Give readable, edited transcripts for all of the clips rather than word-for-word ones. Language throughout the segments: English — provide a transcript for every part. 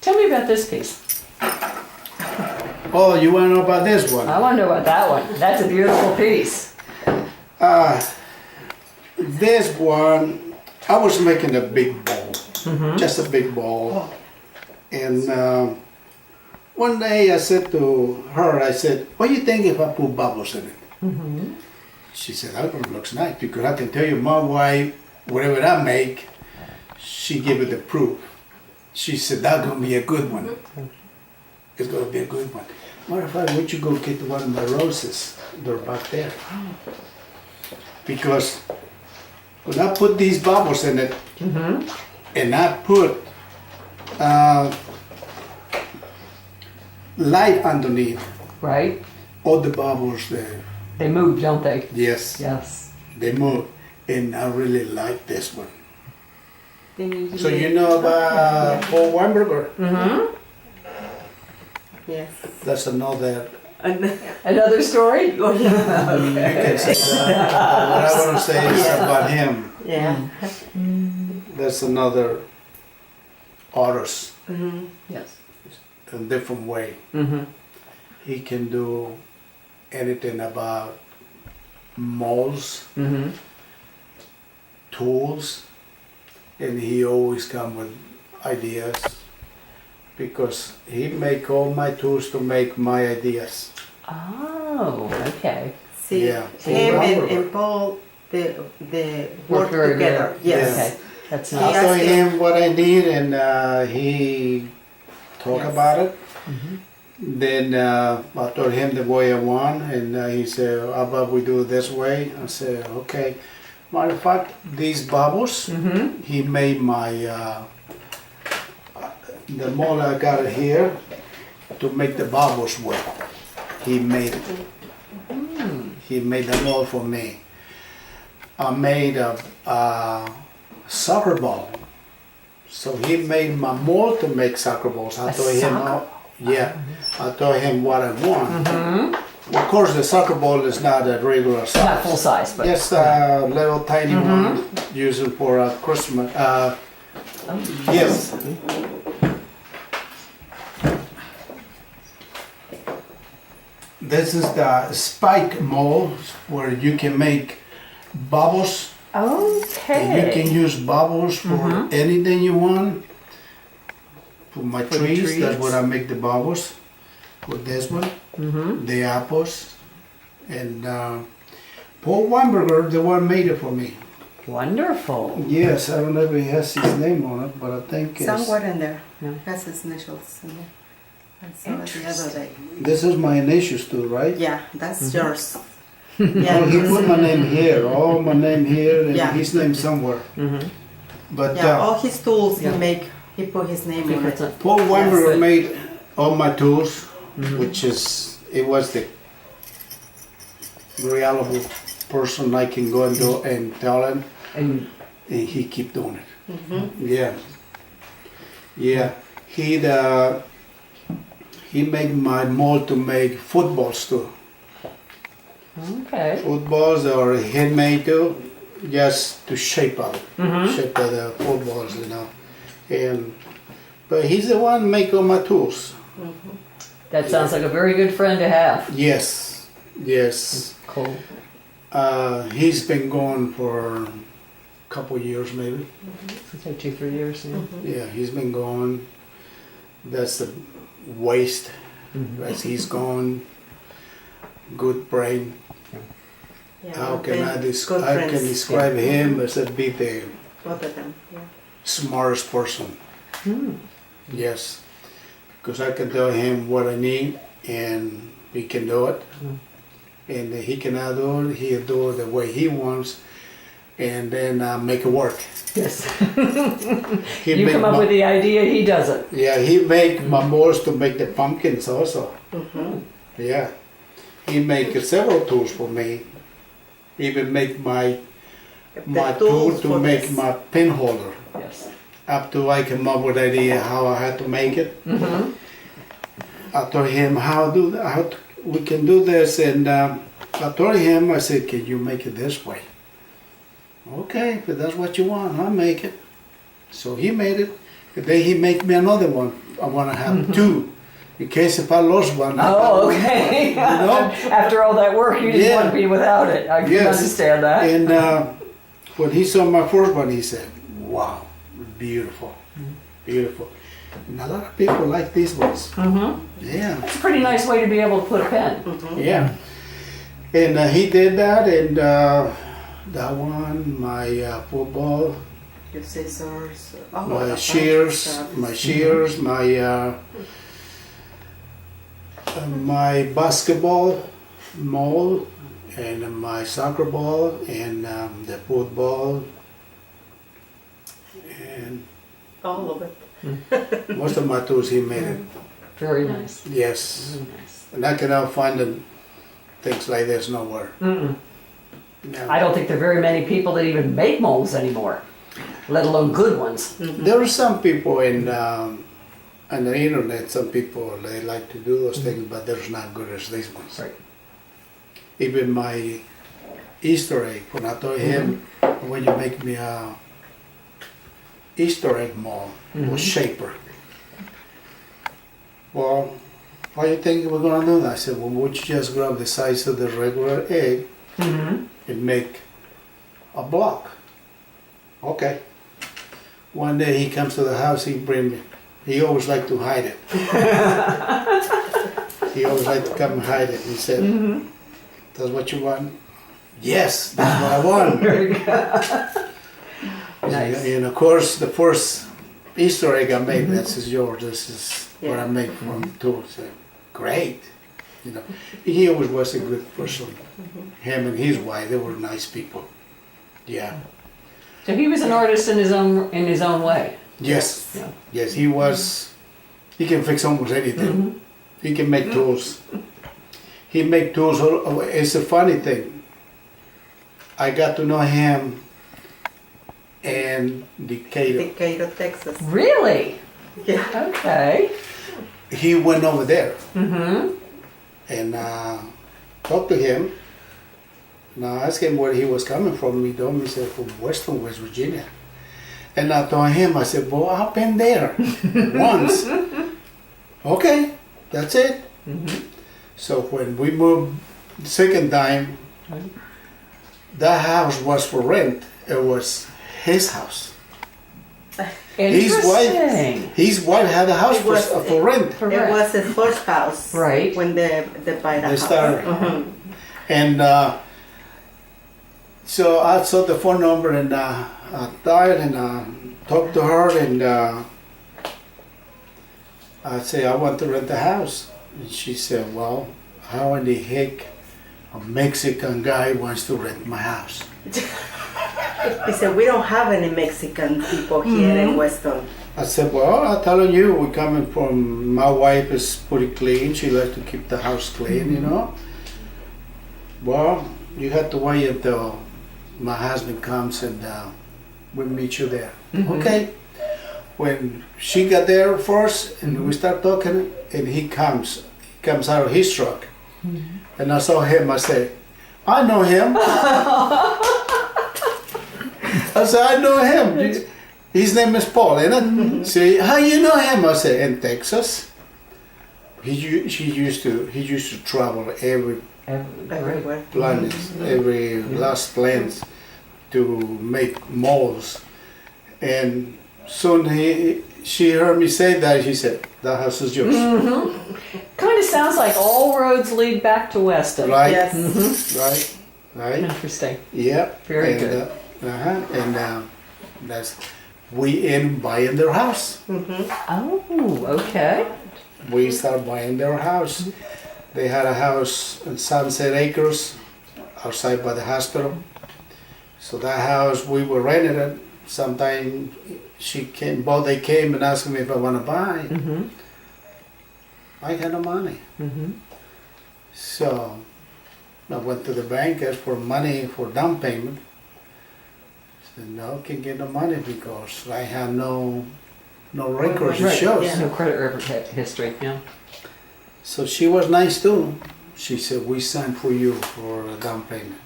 Tell me about this piece. Oh, you want to know about this one? I want to know about that one. That's a beautiful piece. This one, I was making a big ball, just a big ball. And one day I said to her, I said, what do you think if I put bubbles in it? She said, that one looks nice, because I can tell you my wife, whatever I make, she gave it the proof. She said, that's going to be a good one. It's going to be a good one. Matter of fact, why don't you go get one of my roses? They're back there. Because when I put these bubbles in it, and I put light underneath, Right? all the bubbles, They move, don't they? yes, Yes. they move. And I really like this one. Then So you know about Paul Weinberger? Yes. That's another. Another story? You can say that. What I want to say is about him. Yeah. That's another artist Yes. in a different way. He can do anything about molds, tools, and he always come with ideas, because he make all my tools to make my ideas. Oh, okay. See, Yeah. him Weinberger. and Paul, they Work work very together. good. Yes. Okay. That's I nice. He told asked him what I need, and he talk Yes. about it. Then I told him the way I want, and he said, how about we do it this way? I said, okay. Matter of fact, these bubbles, he made my, the mold I got it here to make the bubbles work. He made it. He made the mold for me. I made a soccer ball. So he made my mold to make soccer balls. I A told him, soccer? I told him what I want. Of course, the soccer ball is not a regular size. Not full size, but Just a little tiny one, use it for Christmas. Yes. This is the spike mold where you can make bubbles. And you can okay. use bubbles for anything you want. For my For the trees, that's trees. what I make the bubbles. With this one, the apples. And Paul Weinberger, the one made it for me. Wonderful. Yes, I don't know if he has his name on it, but I think it's... Somewhere in there. Yeah. Has his initials in there. I saw it the other day. This is my initials too, right? Yeah, that's yours. Oh, he his- put my name here, all my name here, and Yeah. his name somewhere. But Yeah, all his tools Yeah. he put his name on it. Paul Weinberger Yes. made all my tools, which is, it was the reliable person I can go and do and tell him, And and he keep doing it. Yeah. Yeah. He made my mold to make footballs too. okay. Footballs are handmade too, just to shape up, shape of the footballs, you know. And but he's the one make all my tools. That sounds like a very good friend to have. Yes, yes. Cool. He's been gone for a couple years maybe. It's like 2-3 years now. Yeah, he's been gone. That's the waste. As he's gone. Good brain. Yeah, How can been I good how can friends, describe him as a be the both of them. Yeah. smartest person? Yes, because I can tell him what I need and he can do it. And he cannot do it, he'll do it the way he wants, and then make it work. Yes. He You make come up my- with the idea, he does it. Yeah, he make my molds to make the pumpkins also. Yeah, he make several tools for me. Even make my The tool tools to for make this. my pin holder. Yes. Up to I come up with idea how I had to make it. I told him we can do this, and I told him, I said, can you make it this way? Okay, if that's what you want, I'll make it. So he made it, and then he make me another one I want to have two in case if I lost one. Oh, okay. know? After all that work, you didn't Yeah. want to be without it. I can Yes. understand that. And when he saw my first one, he said, "Wow, beautiful, beautiful." And a lot of people like these ones. Mm-hmm. Yeah, It's a pretty nice way to be able to put a pen. yeah. And he did that, and that one, my football, Your scissors. Oh, a my bunch of shears, stuff. my basketball mold, and my soccer ball, and the football, and All of it. most of my tools he made it. Very nice. Yes, Very nice. and I cannot find things like this nowhere. Mm-mm. No. I don't think there are very many people that even make molds anymore, let alone good ones. There are some people on the internet. Some people they like to do those things, but they're not good as these ones. Right. Even my Easter egg, when I told him, when you make me a Easter egg mold, or shaper. Well, how do you think we're gonna do that? I said, well, would you just grab the size of the regular egg Mm-hmm. and make a block? Okay. One day he comes to the house, he bring me. He always liked to hide it. He always liked to come and hide it. He said, "That's what you want?" Yes, that's what I want. Very good. Nice. And of course, the first Easter egg I made, this is yours. This is what I make from tools. So, great. You know, he always was a good person. Him and his wife, they were nice people. Yeah. So he was an artist in his own way. Yes. Yeah. Yes, he was. He can fix almost anything. He can make tools. He make tools. It's a funny thing. I got to know him in Decatur. Decatur, Texas. Really? Yeah. Okay. He went over there Mm-hmm. and talked to him. And I asked him where he was coming from. He told me, he said, from Western West Virginia. And I told him, I said, well, I've been there once. Okay, that's it. So when we moved the second time, that house was for rent. It was his house. Interesting. His wife had a house It was- for rent. It was his first house. Right. When they buy the They house. started. Mhm. And so I saw the phone number and I dialed and talked to her and I said, I want to rent the house. And she said, well, how in the heck a Mexican guy wants to rent my house? He said, we don't have any Mexican people here in Weston. I said, well, I'm telling you, we're coming from, my wife is pretty clean. She likes to keep the house clean, you know. Well, you have to wait until my husband comes and we'll meet you there. Okay. When she got there first and we start talking and he comes out of his truck. And I saw him, I said, I know him. I said, I know him. His name is Paul, ain't it? Say, how you know him? I said, in Texas. He used to travel every Everywhere. plants, every last plants to make molds. And soon she heard me say that, she said, that house is yours. Kind of sounds like all roads lead back to Weston. Right? Yes. Right? Interesting. Yeah. Very and, good. That's, we end buying their house. Oh, okay. We start buying their house. They had a house in Sunset Acres outside by the hospital. So that house, we were renting it. Sometime they came and asked me if I want to buy. I had no money. So I went to the bank, asked for money for down payment. I said, no, I can't get the money because I have no records to Right. show. Yeah. No credit record history. Yeah. So she was nice too. She said, we signed for you for a down payment.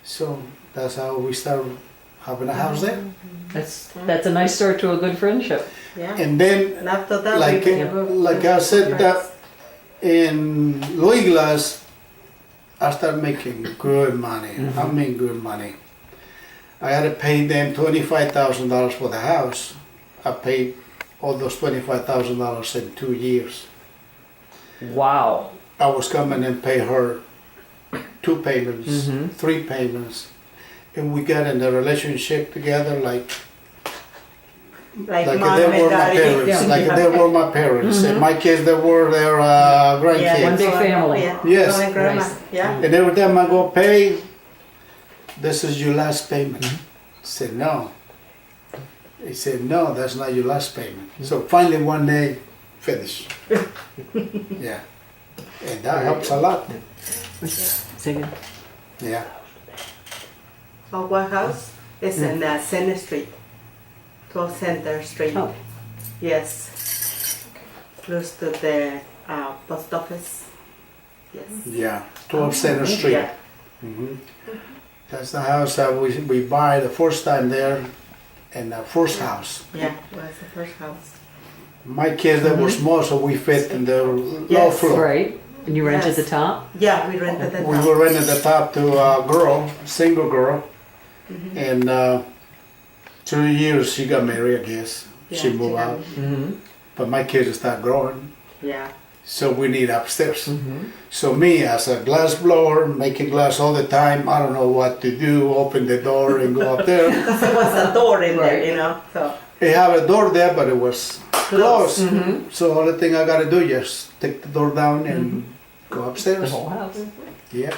So that's how we started having a house there. That's a nice start to a good friendship. Yeah. And then, And after that, like, we never. like I said, in Louis Glass, I started making good money. I mean, good money. I had to pay them $25,000 for the house. I paid all those $25,000 in 2 years. Wow. I was coming and pay her 2 payments, 3 payments, and we got in a relationship together like like if mom they and were my daddy. parents, like if they were my parents, and my kids they were their grandkids. One big family. Yeah. Yes. Grandma and grandma. Nice. Yeah. And every time I go pay, this is your last payment. I said no. He said no, that's not your last payment. So finally one day, finish. Yeah, and that helps a lot. Singing. Yeah. Our house is in Center Street, 12 Center Street. Oh. Yes. Close to the post office. Yes. Yeah, 12 Center Street. Yeah. That's the house that we buy the first time there, and the first house. Yeah, it was the first house. My kids that were small, so we fit in the low Yes. floor. Right. And you rented Yes. the top? Yeah, we rented the We house. were renting the top to a girl, single girl, and 2 years she got married, I guess. She moved out, Mm-hmm. but my kids start growing, Yeah. so we need upstairs. So me as a glass blower, making glass all the time, I don't know what to do, open the door and go up there. Because there was a door in there, Right. you know. So They have a door there, but it was closed. So all the thing I gotta do is take the door down and go The upstairs. whole house. Yeah.